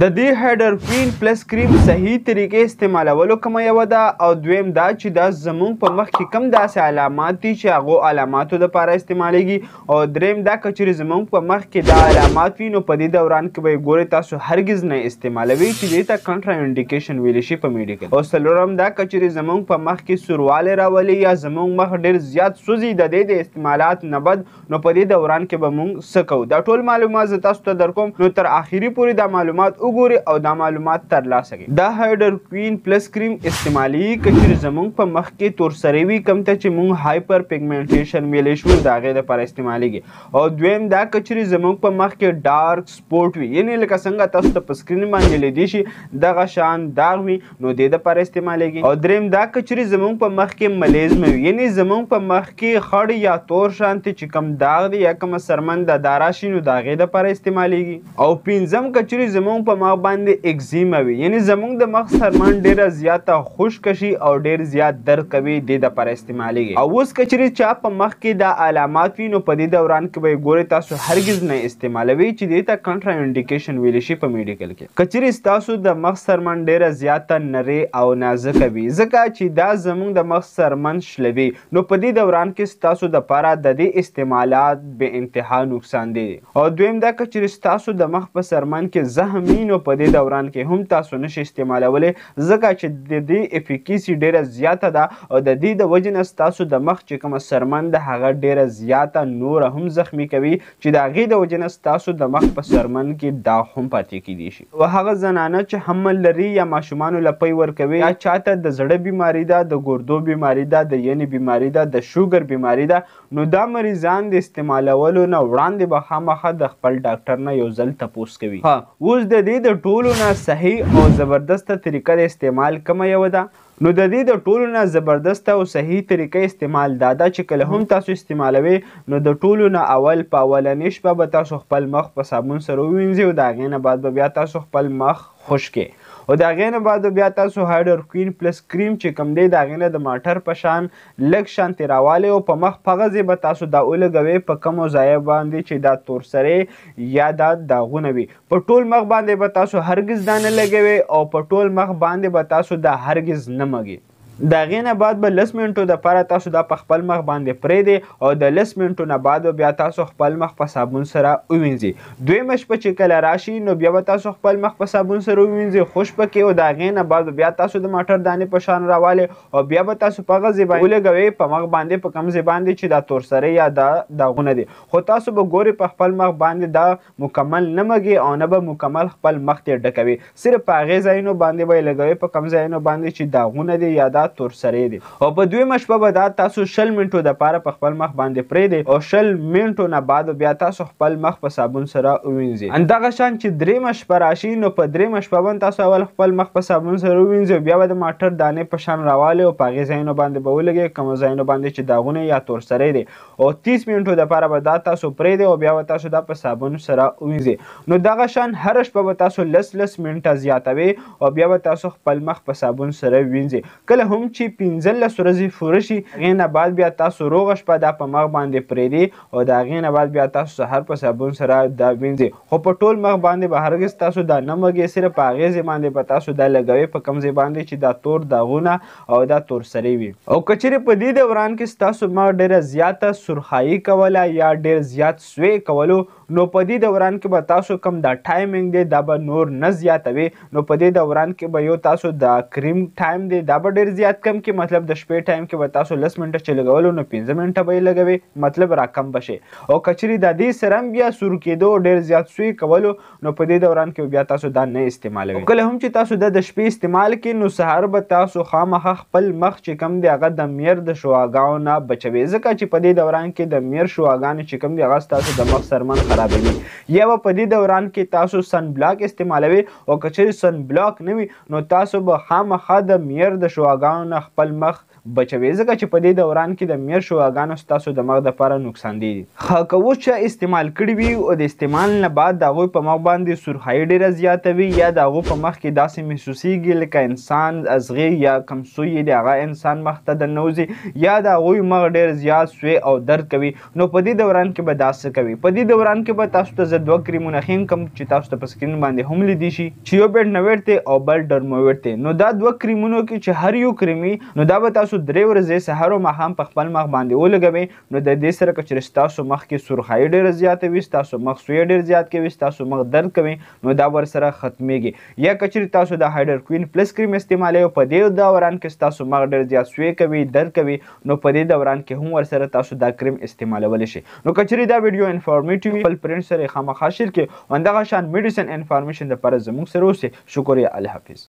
د دې هایډروکوین پلس کریم صحیح طریقې استعمالولو کومه یوه ده او دویم دا چې دا زموږ په مخ کې کوم داسې علامات دي چې هغو علاماتو دپاره استعمالیږي او دریم دا که چیرې زموږ په مخ کې دا علامات وي نو په دې دوران کې به یې ګورئ تاسو هرګز نه استعمالوئ چې دې ته کنټرا انډیکیشن ویلی شي په میډیکل. او څلورم دا که چیرې زموږ په مخ کې سوروالی راولي یا زموږ مخ ډېر زیات سوځي د دې د استعمالات نه بد نو په دې دوران کې به موږ څه کوو. دا ټول معلومات زه تاسو ته درکوم نو تر آخري پورې دا معلومات وګورئ او دا معلومات ترلاسه کړئ. دا هایډروکوین پلس کریم استعمالي که چیرې زموږ په مخ کې تورسرۍ وي کوم ته چې موږ هایپر پیګمنټیشن ویلی شو د هغې دپاره استعمالیږي. او دویم دا که چیرې زموږ په مخ کې ډارک سپوټ وي یعنې لکه څنګه تاسو ته په سکرین باندې لیدی شي دغه شان داغ وي نو دې دپاره استعمالیږي. او دریم دا که چیرې زموږ په مخ کې ملیزمه وي یعنې زموږ په مخ کې خړ یا تور شانتې چې کوم داغ دی یا کومه سرمنده دا راشي نو د هغې دپاره استعمالیږي. او پنځم که چیرې زموږ په مخ باندې اکزیما وي یعنې زموږ د مخ سرمن ډېره زیاته خشکه شي او ډېر زیات درد کوي دې دپاره استعمالیږي. او اوس که چیرې چا په مخ کې دا علامات وي نو په دې دوران کې به یې ګورئ تاسو هرګز نه استعمالوئ چې دې ته کنټرا انډیکیشن ویلی شي په میډیکل کې. که چیرې ستاسو د مخ سرمن ډېره زیاته نرۍ او نازکه وي ځکه چې دا زموږ د مخ سرمن شلوي نو په دې دوران کې ستاسو دپاره د دې استعمالات بې انتها نقصان دی. او دویم دا که چیرې ستاسو د مخ په سرمن کې زخم وي نو په دې دوران کې هم تاسو نشئ استعمالولی ځکه چې د دې افیکیسي ډېره زیاته ده او د دې د وجې نه ستاسو د مخ چې کومه سرمن ده هغه ډېره زیاته نوره هم زخمي کوي چې د هغې د وجې نه ستاسو د مخ په سرمن کې داغ هم پاتې کیدی شي. او هغه زنانه چې حمل لري یا ماشومانو له پی ورکوي یا چاته د زړه بیماري ده د ګردو بیماري ده د ینې بیماري ده د شوګر بیماري ده نو دا مریضان د استعمالولو نه وړاندې به خامخا د خپل ډاکټر نه یو ځل تپوس کوي. اوس د دې د ټولو نه صحیح او زبردسته طریقه د استعمال کومه یوه ده نو د دې د ټولو نه زبردسته او صحیح طریقې استعمال دا ده چې کله هم تاسو استعمالوئ نو د ټولو نه اول په اولنۍ شپه به تاسو خپل مخ په صابون سره ووینځئ او د هغې نه بعد به بیا تاسو خپل مخ خشکې او د هغې نه بعد بیا تاسو هایډروکوین پلس کریم چې کوم دی د هغې نه د ماټر په شان لږ شانتې راوالی او په مخ په غځې به تاسو دا ولګوئ په کومو ځایو باندې چې دا تورسرۍ یا دا داغونه وي. په ټول مخ باندې به تاسو هرګز دا نه لګوئ او په ټول مخ باندې به تاسو دا هرګز نه مږئ. د هغې نه بعد به 10 منټو دپاره تاسو دا په خپل مخ باندې پرېږدئ او د 10 منټو نه بعد بیا تاسو خپل مخ په صابون سره ووینځئ. دویمه شپه چې کله راشي نو بیا به تاسو خپل مخ په صابون سره ووینځئ خوش پکې او د هغې نه بعد بیا تاسو د ماټر دانې په شان راوالئ او بیا به تاسو په هغه ځای باندې ولګوئ په مخ باندې په کوم ځای باندې چې دا تورسرۍ یا دا داغونه دي خو تاسو به ګورئ په خپل مخ باندې دا مکمل نه مږي او نه به مکمل خپل مخ ترې ډکوي صرف په هغې ځایونو باندې به یې لګوئ په کوم ځایونو باندې چې داغونه دي یا دا تورسرۍ دي. او په دویمه شپه به دا تاسو 20 منټو دپاره په خپل مخ باندې پرېږدئ او 20 منټو نه بعد بیا تاسو خپل مخ په صابون سره ووینځئ. همدغه شان چې درېیمه شپه راشي نو په درېیمه شپه باندې تاسو اول خپل مخ په صابون سره ووینځئ بیا به د ماټر دانې په شان راوالئ او په هغې ځایونو باندې به ولګئ کومو ځایونو باندې چې داغونه یا تورسرۍ دی او 30 منټو دپاره به دا تاسو پرېږدئ او بیا به تاسو دا په صابون سره ووینځئ. نو دغه شان هره شپه به تاسو 10 منټه زیاتوئ او بیا به تاسو خپل مخ په صابون سره ووینځئ. کله هم چې 15 ورځې پوره شي هغې نه بعد بیا تاسو روغه شپه دا په مخ باندې پرېږدئ او د هغې نه بعد بیا تاسو سهار په صابون سره دا وینځئ خو په ټول مخ باندې به هرګز تاسو دا نه مږئ صرف په هغې ځای باندې به تاسو دا لګوئ په کوم ځای باندې چې دا تور داغونه او دا تورسرۍ وي. او که چیرې په دې دوران کې ستاسو مخ ډېره زیاته سرخایي کوله یا ډېر زیات سوی کولو نو په دې دوران کې به تاسو کوم دا ټایمینګ دی دا به نور نه زیاتوي نو په دې دوران کې به یو تاسو دا کریم ټایم دی دا به ډېر زیات کم کې مطلب د شپې ټایم کې به تاسو 10 منټه چې لګولو نو 15 منټه به یې لګوئ مطلب راکم به شي. او که چیرې د دې سره هم بیا سور کېدو ډېر زیات سوی کولو نو په دې دوران کې بیا تاسو دا نه استعمالوئ. کله هم چې تاسو د شپې استعمال کړئ نو سهار به تاسو خامخا خپل مخ چې کوم دی هغه د میر د شعاګانو نه بچوي ځکه چې په دې دوران کې د میر شعاګانې چې کوم دی هغه ستاسو د مخ سرمن خرابوي. یا به په دې دوران کې تاسو سن بلاک استعمالوئ او که چیرې سن بلاک نه وي نو تاسو به خامخا د میر د شعاګانو نه خپل مخ بچوي ځکه چې په دې دوران کې د میر شوګانو ستاسو د مغز لپاره نقصان دي. که اوس چې استعمال کړي وي او د استعمال نه بعد د هغوی په مخ باندې سرخایي ډېره زیاته وي یا د هغو په مخ کې داسې محسوسیږي لکه انسان ازغې یا کمسوی د هغه انسان مخ ته د نوځي یا د هغوی مغ ډېر زیات سوی او درد کوي نو په دې دوران کې به دا څه کوي. په دې دوران کې به تاسو ته زه 2 کریمونه ښیم کوم چې تاسو ته په سکرین باندې هم لیدی شي چې یو بیټنویټ دی او بل ډرمویټ دی. نو دا 2 کریمونو کې چې هر یو کریمي نو دا به تاسو 3 ورځې سهار او ماښام په خپل مخ باندې ولګوئ. نو د دې سره که چېرې ستاسو مخ کې سرخایي ډېره زیاته وي ستاسو مخ سوی ډېر زیات کوي ستاسو مخ درد کوي نو دا ورسره ختمیږي. یا که چېرې تاسو د هایډر کوین پلس کریم استعمالوئ او په دې دوران کې ستاسو مخ ډېر زیات سوی کوي درد کوي نو په دې دوران کې هم ورسره تاسو دا کریم استعمالولی شئ. نو که چېرې دا ویډیو انفارمیټیو وي خپل فرینډ سره یې خامخا شیر کړئ او همدغه شان میډیسن انفارمیشن دپاره زموږ سره اوسئ. شکریه. الله حافظ.